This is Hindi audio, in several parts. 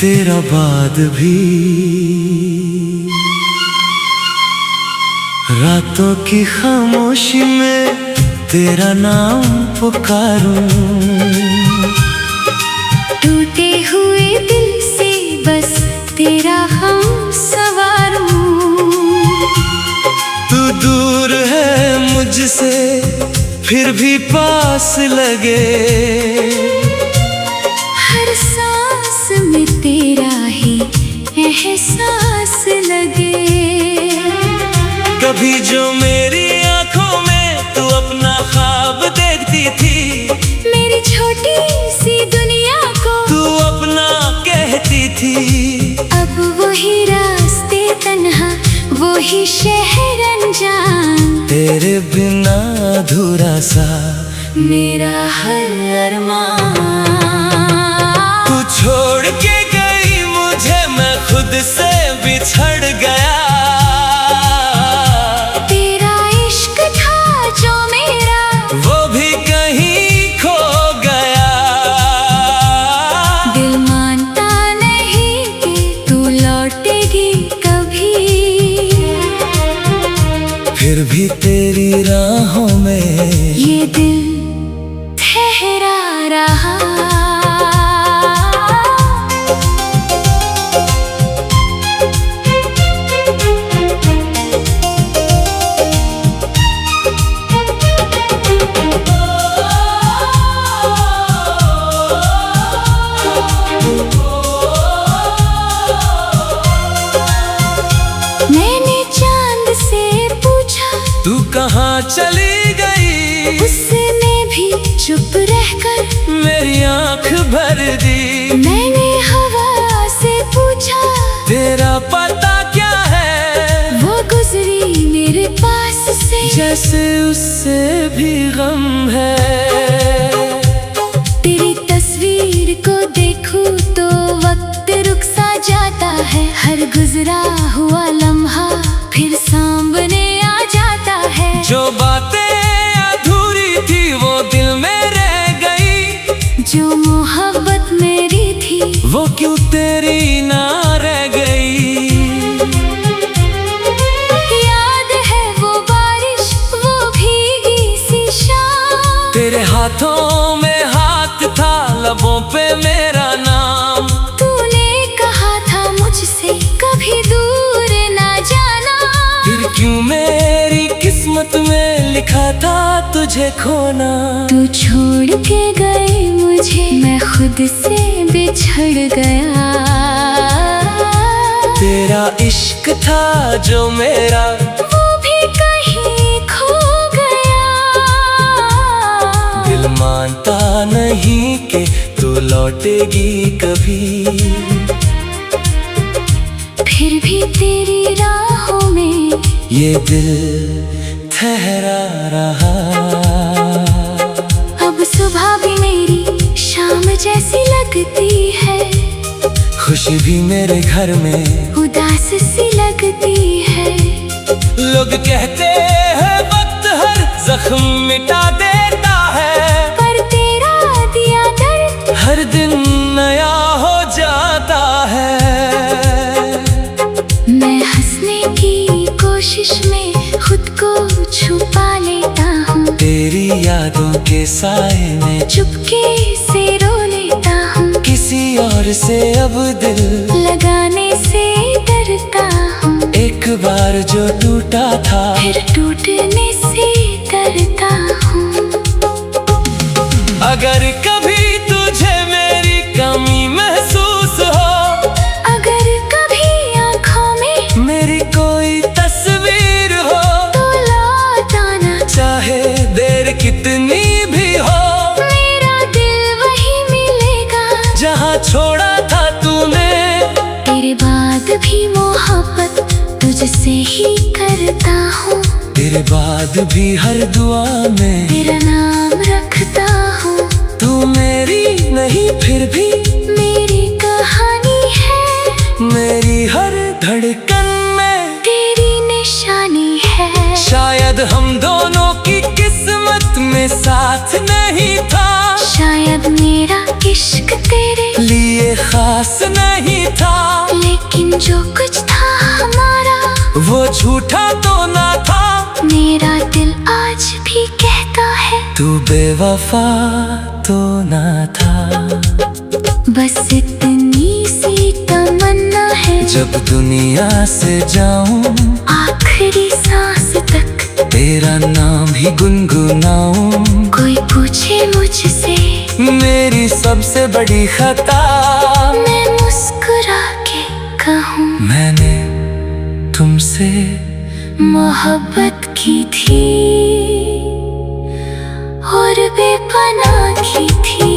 तेरा बाद भी रातों की खामोशी में तेरा नाम पुकारूं। टूटे हुए दिल से बस तेरा हम सवारूं। तू दूर है मुझसे फिर भी पास लगे, हर सांस में तेरा ही एहसास लगे। कभी जो मेरी आंखों में तू अपना ख्वाब देखती थी, मेरी छोटी सी दुनिया को तू अपना कहती थी। अब वही रास्ते तन्हा, वही शहर अनजान, तेरे बिना अधूरा सा मेरा हर अरमान। तू छोड़ के गई मुझे, मैं खुद से बिछड़ गया। तेरा इश्क था जो मेरा, वो भी कहीं खो गया। दिल मानता नहीं कि तू लौटेगी कभी, फिर भी तेरी राहों में ये दिल ठहरा रहा। मैंने चांद से पूछा तू कहाँ चली गई, उसने भी चुप रहकर मेरी आंख भर दी। मैंने हवा से पूछा तेरा पता क्या है, वो गुजरी मेरे पास से, जैसे उससे भी गम है। तेरी तस्वीर को देखूं तो वक्त रुक सा जाता है, हर गुजरा हुआ लम्हा फिर सामने आ जाता है। जो बातें अधूरी थी वो दिल में रह गई, जो मोहब्बत मेरी थी वो क्यों तेरी ना रह गई। याद है वो बारिश, वो भीगी सी शाम, तेरे हाथों में हाथ था, लबों पे मेरा नाम। तूने कहा था मुझसे कभी दूर ना जाना, फिर क्यों मेरी किस्मत में लिखा था तुझे खोना। तू छोड़ के गई मुझे, मैं खुद से बिछड़ गया। तेरा इश्क था जो मेरा, वो भी कहीं खो गया। दिल मानता नहीं कि तू लौटेगी कभी, फिर भी तेरी राहों में ये दिल ठहरा रहा। अब सुबह भी मेरी शाम जैसी लगती है, खुशी भी मेरे घर में उदास सी लगती है। लोग कहते हैं वक्त हर जख्म मिटा देता है, पर तेरा दिया दर्द हर दिन नया हो जाता है। मैं हंसने की कोशिश में खुद को छुपा लेता हूँ, तेरी यादों के साए में चुपके से रो लेता हूँ। किसी और से अब दिल लगाने से डरता हूँ, एक बार जो टूटा था फिर टूटने से डरता हूँ। अगर कभी तुझे मेरी कमी महसूस हो, अगर कभी आँखों में मेरी कोई तस्वीर हो, तो लौट आना, चाहे देर कितनी भी हो, मेरा दिल वही मिलेगा जहाँ छोड़ा था तूने। तेरे बाद भी मोहब्बत तुझसे ही करता हूँ, तेरे बाद भी हर दुआ में तेरा नाम रखता हूँ। तू मेरी नहीं फिर भी मेरी कहानी है, मेरी हर धड़कन में तेरी निशानी है। शायद हम दोनों की किस्मत में साथ नहीं था, शायद मेरा इश्क तेरे लिए खास नहीं था, लेकिन जो कुछ था हमारा वो झूठा तो ना था। मेरा दिल आज भी कहता है तू बेवफा तो ना था। बस इतनी सी तमन्ना है, जब दुनिया से जाऊं आखिरी सांस तक तेरा नाम ही गुनगुनाऊं। कोई पूछे मुझसे मेरी सबसे बड़ी खता, मैं मुस्कुरा के कहूँ मैंने तुमसे मोहब्बत की थी और बेपनाह की थी।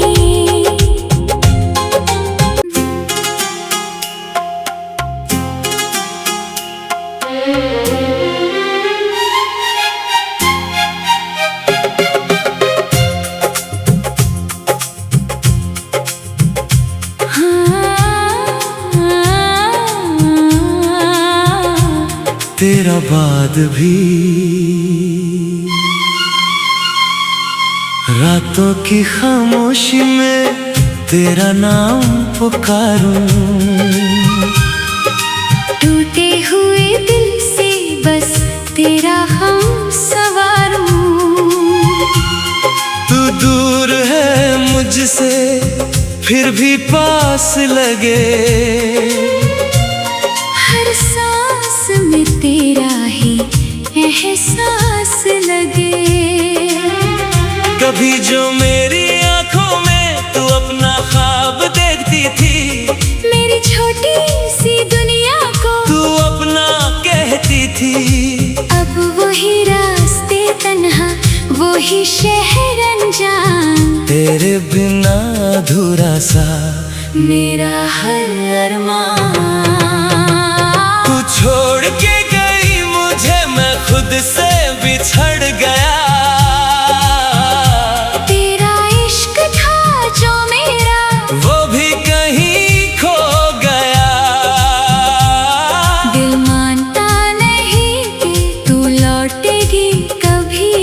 तेरा बाद भी रातों की खामोशी में तेरा नाम पुकारूं। टूटे हुए दिल से बस तेरा हम सवारूं। तू दूर है मुझसे फिर भी पास लगे, हर सांस में तेरा ही एहसास लगे। कभी जो मेरी आंखों में तू अपना ख्वाब देखती थी, मेरी छोटी सी दुनिया को तू अपना कहती थी। अब वही रास्ते तन्हा, वही शहर अनजान, तेरे बिना अधूरा सा मेरा हर अरमान। तू छोड़ के गई मुझे, मैं खुद से बिछड़ गया। तेरा इश्क था जो मेरा, वो भी कहीं खो गया। दिल मानता नहीं कि तू लौटेगी कभी,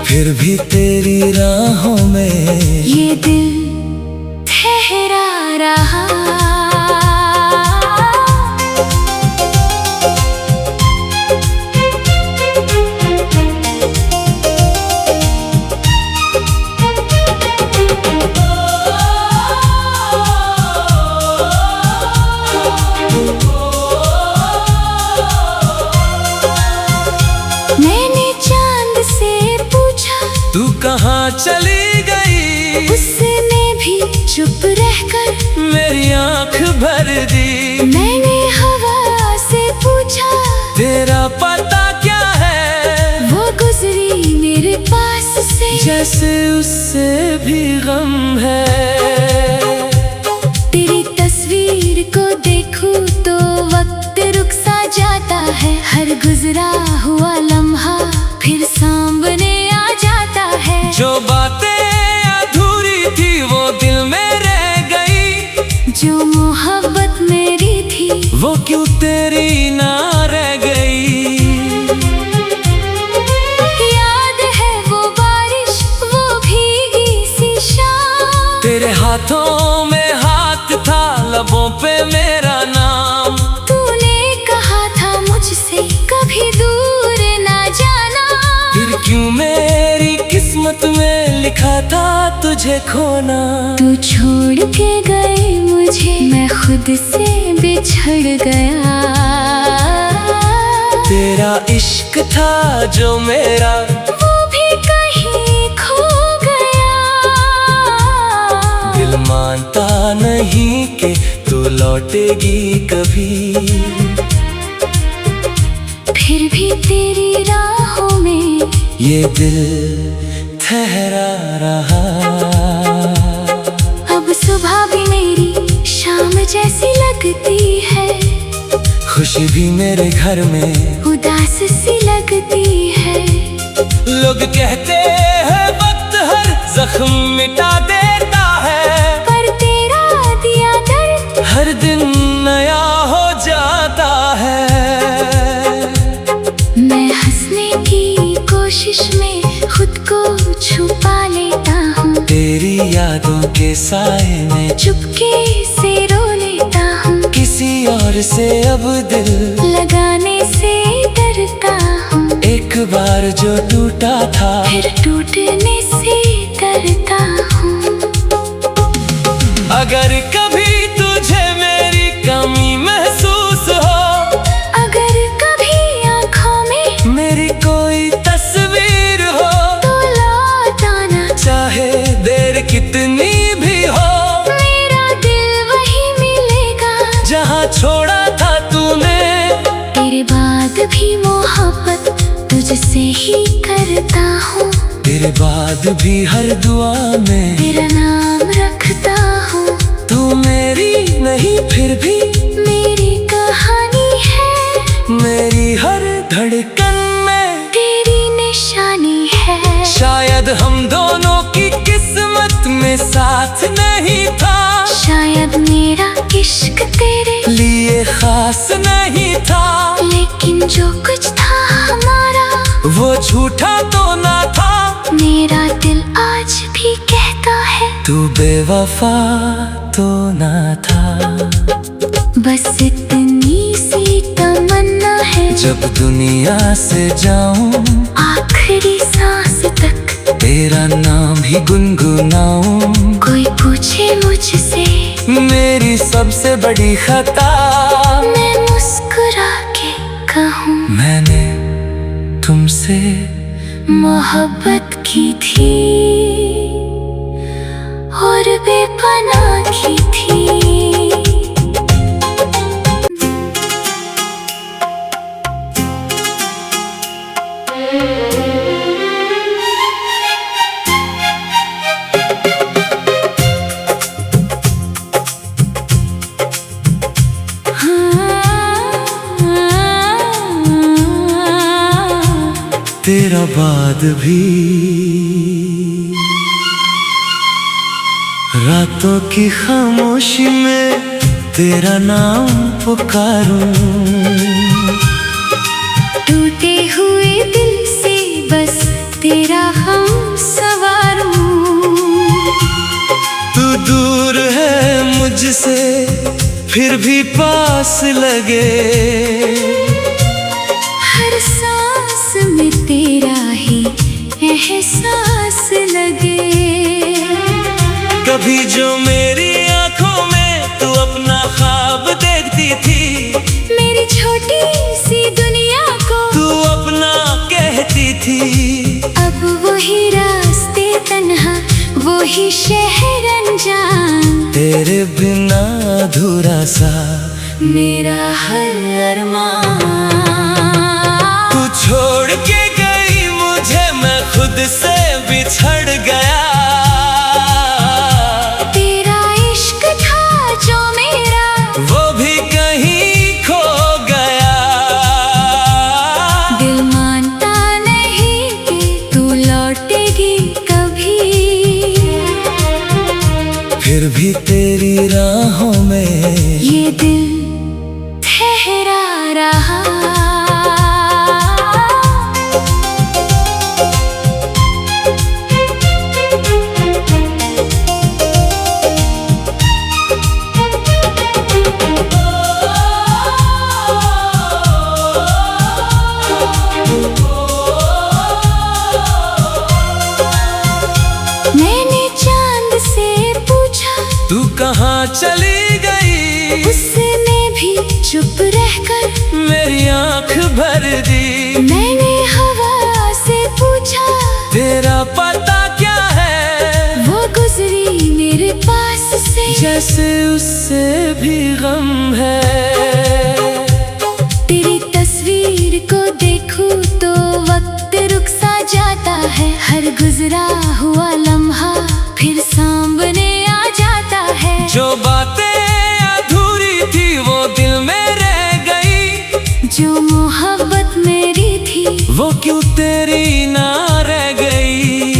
फिर भी तेरी राहों में ये दिल ठहरा रहा। मैंने चांद से पूछा तू कहाँ चली गई, उसने भी चुप रहकर मेरी आंख भर दी। मैंने हवा से पूछा तेरा पता क्या है, वो गुजरी मेरे पास से, जैसे उससे भी गम है। तेरी तस्वीर को देखूं तो वक्त रुक सा जाता है, हर गुजरा हुआ लम्हा फिर सामने आ जाता है। जो बातें अधूरी थी वो दिल में रह गई, जो मोहब्बत मेरी थी वो क्यों तेरी ना रह गई। याद है वो बारिश, वो भीगी सी शाम, तेरे हाथों में हाथ था, लबों पे मेरा नाम। तूने कहा था मुझसे कभी दूर ना जाना, फिर क्यों मेरी किस्मत में लिखा था तुझे खोना। तू छोड़ के गई मुझे, मैं खुद से बिछड़ गया। तेरा इश्क था जो मेरा, वो भी कहीं खो गया। दिल मानता नहीं कि तू लौटेगी कभी, फिर भी तेरी राहों में ये दिल ठहरा रहा। अब सुबह भी मेरी शाम जैसी लगती है, खुशी भी मेरे घर में उदास सी लगती है। लोग कहते हैं वक्त हर जख्म मिटा देता है, पर तेरा दिया दर्द हर दिन नया हो जाता है। मैं हंसने की कोशिश में खुद को छुपा लेता हूँ, तेरी यादों के साए में चुपके से रो लेता हूँ, किसी और से अब दिल लगाने से डरता हूँ। एक बार जो टूटा था फिर टूटने से डरता हूँ। अगर कभी तुझे मेरी कमी महसूस हो, अगर कभी आँखों में मेरी कोई तस्वीर हो, तो लौट आना, चाहे देर कितनी भी हो, मेरा दिल वही मिलेगा जहाँ छोड़ा था तूने। तेरे बाद भी मोहब्बत तुझसे ही करता हूँ, तेरे बाद भी हर दुआ में तेरा नाम रखता हूँ। तू मेरी नहीं फिर भी मेरी कहानी है, मेरी हर धड़कन में तेरी निशानी है। शायद हम दोनों की किस्मत में साथ नहीं था, शायद मेरा इश्क तेरे लिए खास नहीं था, लेकिन जो कुछ था हमारा वो झूठा तो ना था। मेरा दिल आज भी कहता है तू बेवफा तो ना था। बस इतनी सी तमन्ना है, जब दुनिया से जाऊं आखिरी सांस तक तेरा नाम ही गुनगुनाऊं। कोई पूछे मुझसे मेरी सबसे बड़ी खता, मैं मुस्कुरा के कहूँ मैंने तुमसे मोहब्बत की थी और बेपनाह की थी। तेरा बाद भी रातों की खामोशी में तेरा नाम पुकारूं। टूटे हुए दिल से बस तेरा हम सवारूं। तू दूर है मुझसे फिर भी पास लगे, हर सांस में तेरा ही एहसास लगे। कभी जो मेरी आंखों में तू अपना ख्वाब देखती थी, मेरी छोटी सी दुनिया को तू अपना कहती थी। अब वही रास्ते तन्हा, वही शहर अनजान, तेरे बिना अधूरा सा मेरा हर अरमान। तू छोड़ के गई मुझे, मैं खुद से बिछड़ गया। तेरा इश्क था जो मेरा, वो भी कहीं खो गया। दिल मानता नहीं कि तू लौटेगी कभी, फिर भी तेरी राहों में ये दिल ठहरा रहा। मैंने चांद से पूछा तू कहाँ चली गई, उसने भी चुप रहकर मेरी आंख भर दी। मैंने हवा से पूछा तेरा पता क्या है, वो गुजरी मेरे पास से, जैसे उससे भी गम है। तेरी तस्वीर को देखूं तो वक्त रुक सा जाता है, हर गुजरा हुआ लम्हा फिर सामने आ जाता है। जो बातें अधूरी थी वो दिल में रह गई, जो मोहब्बत मेरी थी वो क्यों तेरी ना रह गई।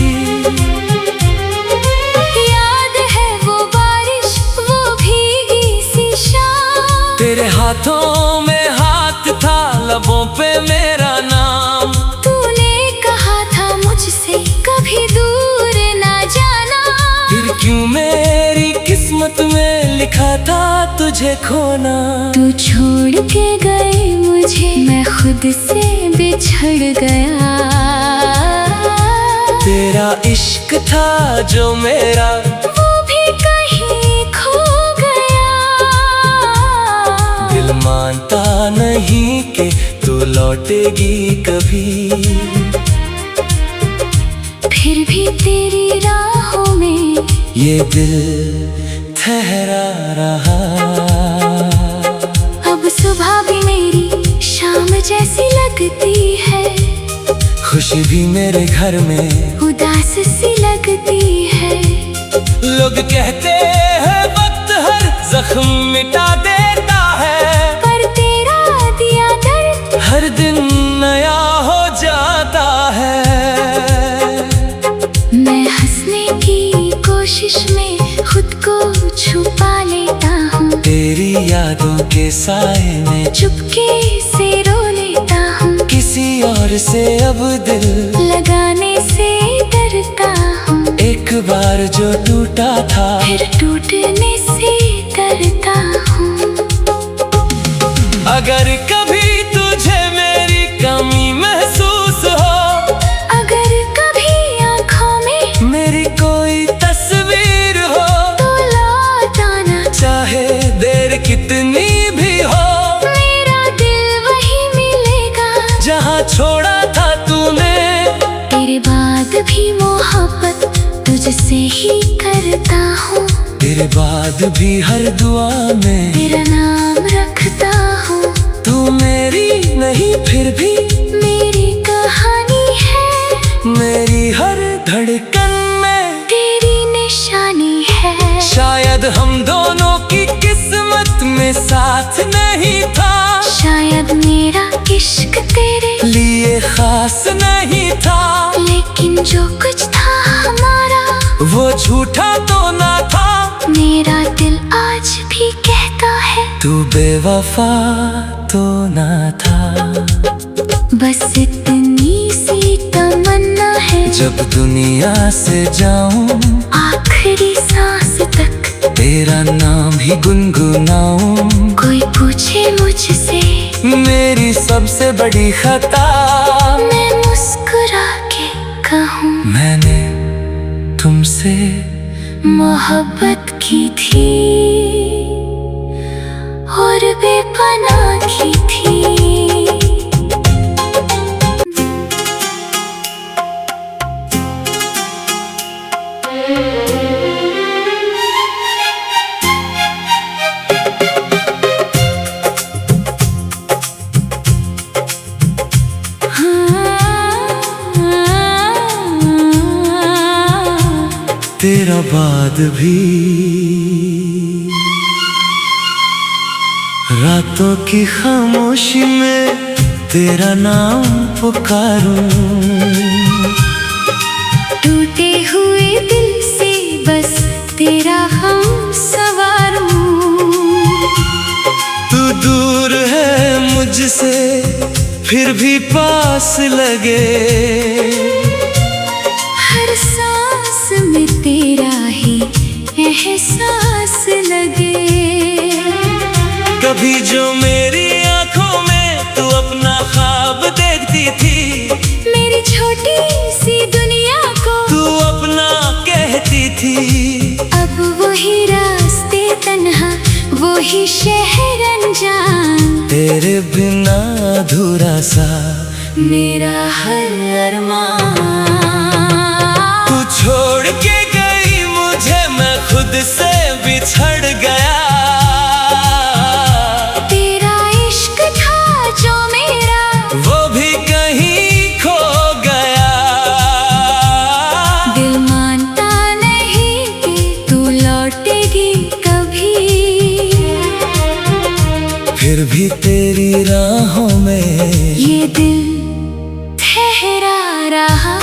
याद है वो बारिश, वो भीगी सी शाम, तेरे हाथों में हाथ था, लबों पे मेरा नाम। तूने कहा था मुझसे कभी दूर ना जाना, फिर था तुझे खोना। तू छोड़ के गई मुझे, मैं खुद से बिछड़ गया। तेरा इश्क था जो मेरा, वो भी कहीं खो गया। दिल मानता नहीं कि तू लौटेगी कभी, फिर भी तेरी राहों में ये दिल ठहरा रहा। अब सुबह भी मेरी शाम जैसी लगती है, खुशी भी मेरे घर में उदास सी लगती है। लोग कहते हैं वक्त हर जख्म मिटा देता है, पर तेरा दिया दर्द हर दिन नया हो जाता है। मैं हंसने की कोशिश में खुद को छुपा लेता हूँ, तेरी यादों के साए में चुपके से रो लेता हूँ। किसी और से अब दिल लगाने से डरता हूँ, एक बार जो टूटा था फिर टूटने से डरता हूँ। अगर कभी तुझे मेरी कमी महसूस हो, अगर कभी आँखों में मेरी कोई तस्वीर हो, तो लौट आना, चाहे देर कितनी भी हो। मेरा दिल वही मिलेगा जहाँ छोड़ा था तूने, तेरे बाद भी मोहब्बत तुझसे ही करता हूँ। तेरे बाद भी हर दुआ में तेरा नाम रखता हूँ। तू मेरी नहीं फिर भी मेरी कहानी है, मेरी हर धड़कन में तेरी निशानी है। शायद हम दोनों की किस्मत में साथ नहीं था, शायद मेरा इश्क तेरे लिए खास नहीं था, लेकिन जो कुछ था हमारा वो झूठा तो ना था। मेरा दिल आज भी कहता है तू बेवफा तो ना था। बस इतनी सी तमन्ना है, जब दुनिया से जाऊं आखिरी सांस तक तेरा नाम ही गुनगुनाऊं। कोई पूछे मुझसे मेरी सबसे बड़ी खता, मैं मुस्कुरा के कहूँ मैंने तुमसे मोहब्बत की थी और बेपनाह की थी। तेरा बाद भी रातों की खामोशी में तेरा नाम पुकारूं। टूटे हुए दिल से बस तेरा हम सवारूं। तू दूर है मुझसे फिर भी पास लगे, हर सांस में तेरा ही एहसास लगे। कभी जो मेरी आंखों में तू अपना ख्वाब देखती थी, मेरी छोटी सी दुनिया को तू अपना कहती थी। अब वही रास्ते तन्हा, वही शहर अनजान, तेरे बिना अधूरा सा मेरा हर अरमान। तू छोड़ के गई मुझे, मैं खुद से बिछड़ गया। तेरा इश्क था जो मेरा, वो भी कहीं खो गया। दिल मानता नहीं कि तू लौटेगी कभी, फिर भी तेरी राहों में ये दिल ठहरा रहा।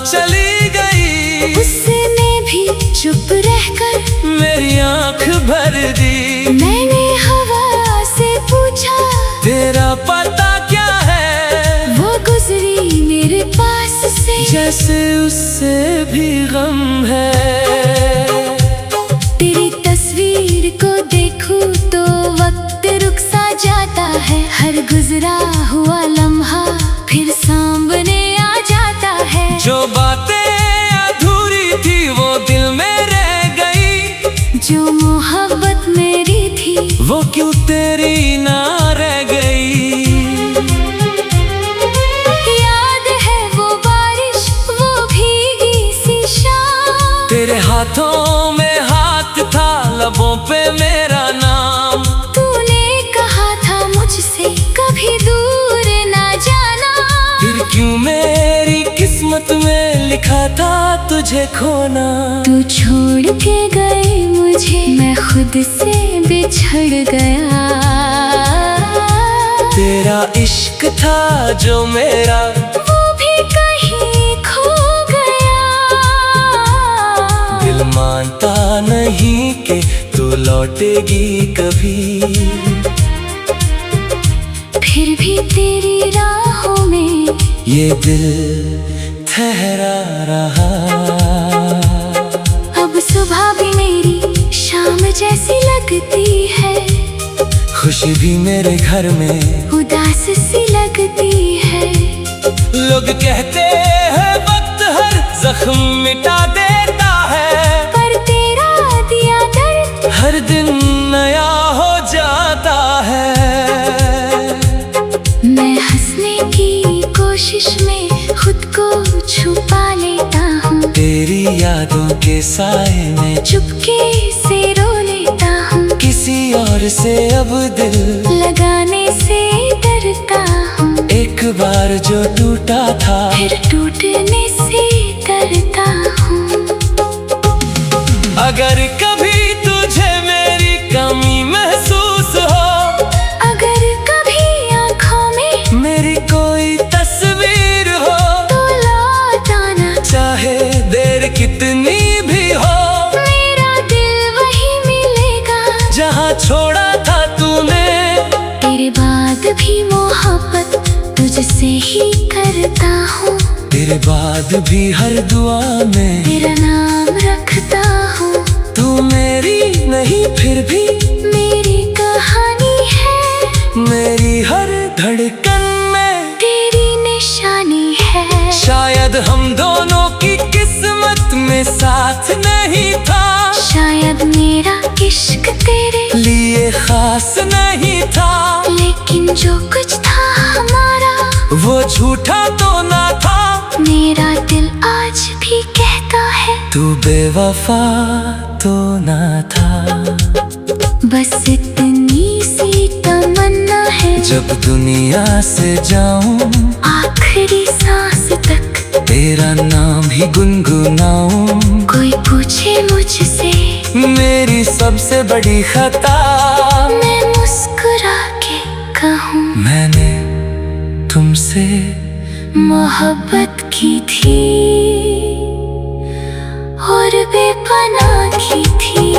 चली गई, उसने भी चुप रहकर मेरी आंख भर दी। मैंने हवा से पूछा, तेरा पता क्या है? वो गुजरी मेरे पास से, जैसे उससे भी गम है। तेरी तस्वीर को देखूं तो वक्त रुक सा जाता है। हर गुजरा हुआ लम्हा फिर सामने आ जाता है। जो बातें अधूरी थी वो दिल में रह गई, जो मोहब्बत मेरी थी वो क्यों तेरी ना रह गई। याद है वो बारिश, वो भीगी सी शाम, तेरे हाथों में हाथ था, लबों पे मेरा नाम। तूने कहा था मुझसे कभी दूर ना जाना, फिर क्यों मेरी किस्मत में लिखा था तुझे खोना। तू छोड़ के गए मुझे, मैं खुद से बिछड़ गया। तेरा इश्क था जो मेरा, वो भी कहीं खो गया। दिल मानता नहीं कि तू लौटेगी कभी, फिर भी तेरी राहों में ये दिल ठहरा रहा। अब सुबह भी मेरी शाम जैसी लगती है, खुशी भी मेरे घर में उदास सी लगती है। लोग कहते हैं वक्त हर जख्म मिटा देता है, पर तेरा दिया दर्द हर दिन नया हो जाता है। मैं हंसने की कोशिश में खुद को छुपा लेता हूँ, तेरी यादों के साए में चुपके से रो लेता हूँ। किसी और से अब दिल लगाने से डरता हूँ, एक बार जो टूटा था फिर टूटने से डरता हूँ। अगर कभी तुझे मेरी कमी महसूस हो, अगर कभी आँखों में मेरी कोई तस्वीर हो, तो लौट आना, चाहे देर कितनी भी हो, मेरा दिल वही मिलेगा जहाँ छोड़ा था तूने। तेरे बाद भी मोहब्बत तुझसे ही करता हूँ, तेरे बाद भी हर दुआ में तेरा नाम रखता हूँ। तू मेरी नहीं फिर भी मेरी कहानी है, मेरी हर धड़कन में तेरी निशानी है। शायद हम दोनों की किस्मत में साथ नहीं था, शायद मेरा इश्क तेरे लिए खास नहीं था, लेकिन जो कुछ था हमारा वो झूठा तो ना था। मेरा दिल आज भी कहता है तू बेवफा तो ना था। बस इतनी सी तमन्ना है, जब दुनिया से जाऊं आखिरी सांस तक तेरा नाम ही गुनगुनाऊं। कोई पूछे मुझसे मेरी सबसे बड़ी खता, मैं मुस्कुरा के कहूँ मैंने तुमसे मोहब्बत की थी और बेपनाह की थी।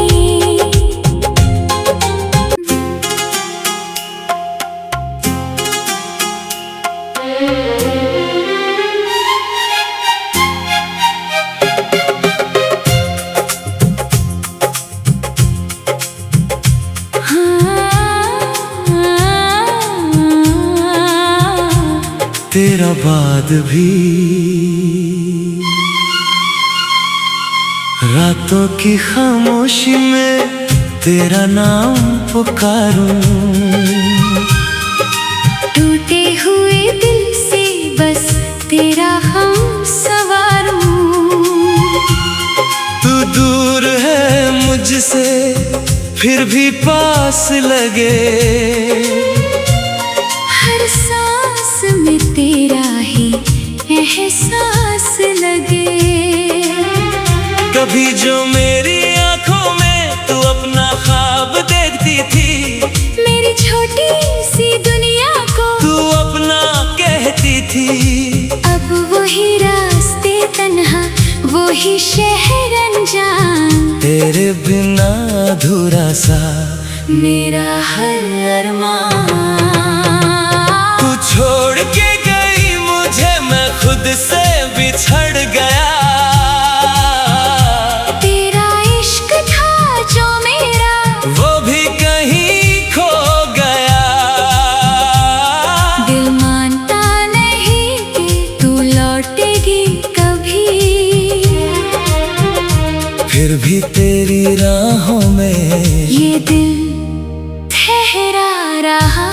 तेरा बाद भी रातों की खामोशी में तेरा नाम पुकारूं। टूटे हुए दिल से बस तेरा हम सवारूं। तू दूर है मुझसे फिर भी पास लगे, हर सांस में तेरा ही एहसास लगे। कभी जो मेरी आंखों में तू अपना ख्वाब देखती थी, मेरी छोटी सी दुनिया को तू अपना कहती थी। अब वही रास्ते तन्हा तेरे बिना अधूरा सा मेरा हर अरमान। तू छोड़ के गई मुझे, मैं खुद से बिछड़ गया। तेरा इश्क था जो मेरा, वो भी कहीं खो गया। दिल मानता नहीं कि तू लौटेगी कभी, फिर भी तेरी राहों में ये दिल ठहरा रहा।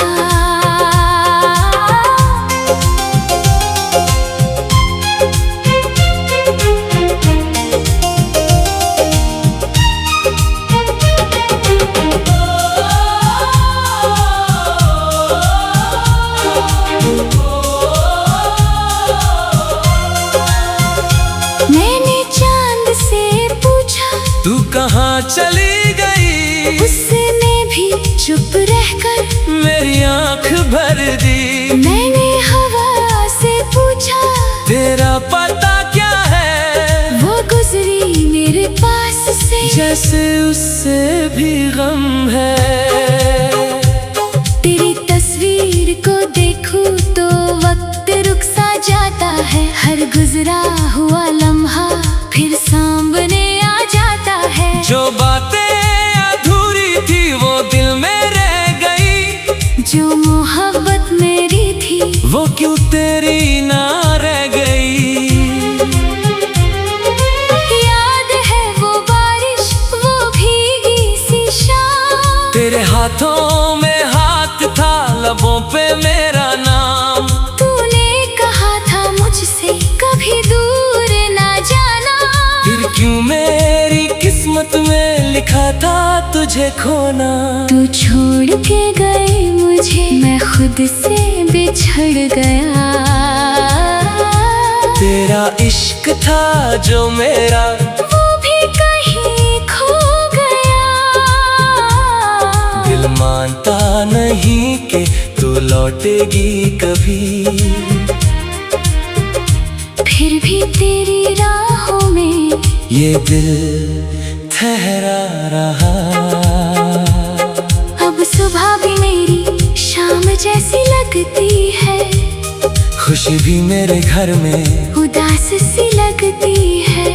मैंने चांद से पूछा तू कहाँ चली गई, उसने भी चुप रहकर मेरी आंख भर दी। मैंने हवा से पूछा तेरा पता क्या है, वो गुजरी मेरे पास से, जैसे उससे भी गम है। तेरी तस्वीर को देखूं तो वक्त रुक सा जाता है। हर गुजरा हुआ लम्हा फिर सामने आ जाता है। जो बातें अधूरी थी वो दिल में रह गई, जो मोहब्बत मेरी थी वो क्यों तेरी ना रह गई। याद है वो बारिश, वो भीगी सी शाम, तेरे हाथों में हाथ था, लबों पे मेरा नाम। तूने कहा था मुझसे कभी दूर ना जाना, फिर क्यों मेरी किस्मत में लिखा था तुझे खोना। तू छोड़ के गई मुझे, मैं खुद से बिछड़ गया। तेरा इश्क था जो मेरा, वो भी कहीं खो गया। दिल मानता नहीं कि तू लौटेगी कभी, फिर भी तेरी राहों में ये दिल ठहरा रहा। अब सुबह भी मेरी शाम जैसी लगती है, खुशी भी मेरे घर में उदास सी लगती है।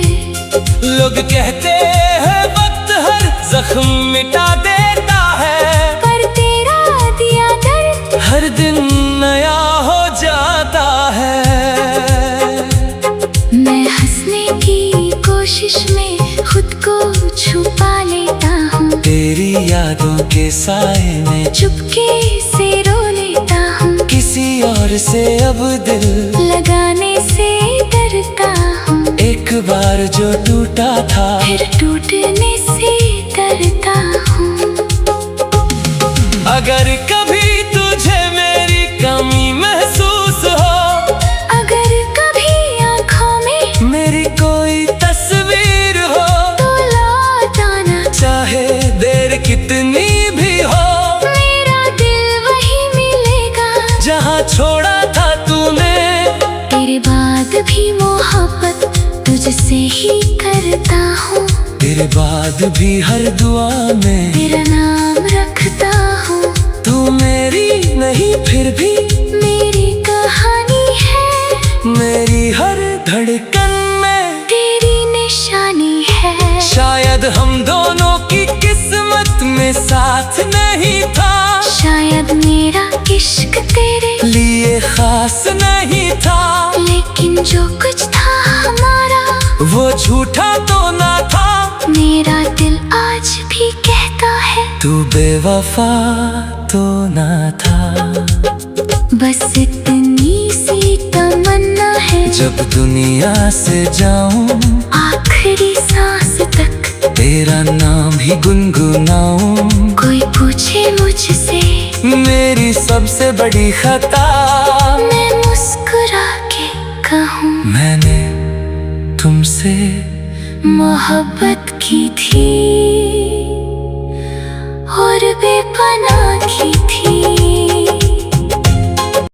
लोग कहते हैं वक्त हर जख्म मिटा देता है, पर तेरा दिया दर्द हर दिन नया हो जाता है। मैं हंसने की कोशिश में खुद को छुपा लेता हूँ, तेरी यादों के साए में चुपके से रो लेता हूँ। किसी और से अब दिल लगाने से डरता हूँ, एक बार जो टूटा था फिर टूटने से डरता हूँ। अगर कभी तुझे मेरी कमी महसूस हो, अगर कभी आँखों में मेरी कोई तस्वीर हो, तो लौट आना, चाहे देर कितनी भी हो, मेरा दिल वही मिलेगा जहाँ छोड़ा था तूने। तेरे बाद भी मोहब्बत तुझसे ही करता हूँ, तेरे बाद भी हर दुआ में तेरा नाम रखता हूँ। तू मेरी नहीं फिर भी मेरी कहानी है, मेरी हर धड़कन में तेरी निशानी है। शायद हम दोनों की किस्मत में साथ नहीं था, शायद मेरा इश्क तेरे लिए खास नहीं था, लेकिन जो कुछ था हमारा वो झूठा तो ना था। मेरा दिल आज भी कहता है तू बेवफा तो ना था। बस इतनी सी तमन्ना है, जब दुनिया से जाऊं आखिरी सांस तक तेरा नाम ही गुनगुनाऊं। कोई पूछे मुझसे मेरी सबसे बड़ी खता, मैं मुस्कुरा के कहूँ मैंने तुमसे मोहब्बत की थी और बेपनाह की थी।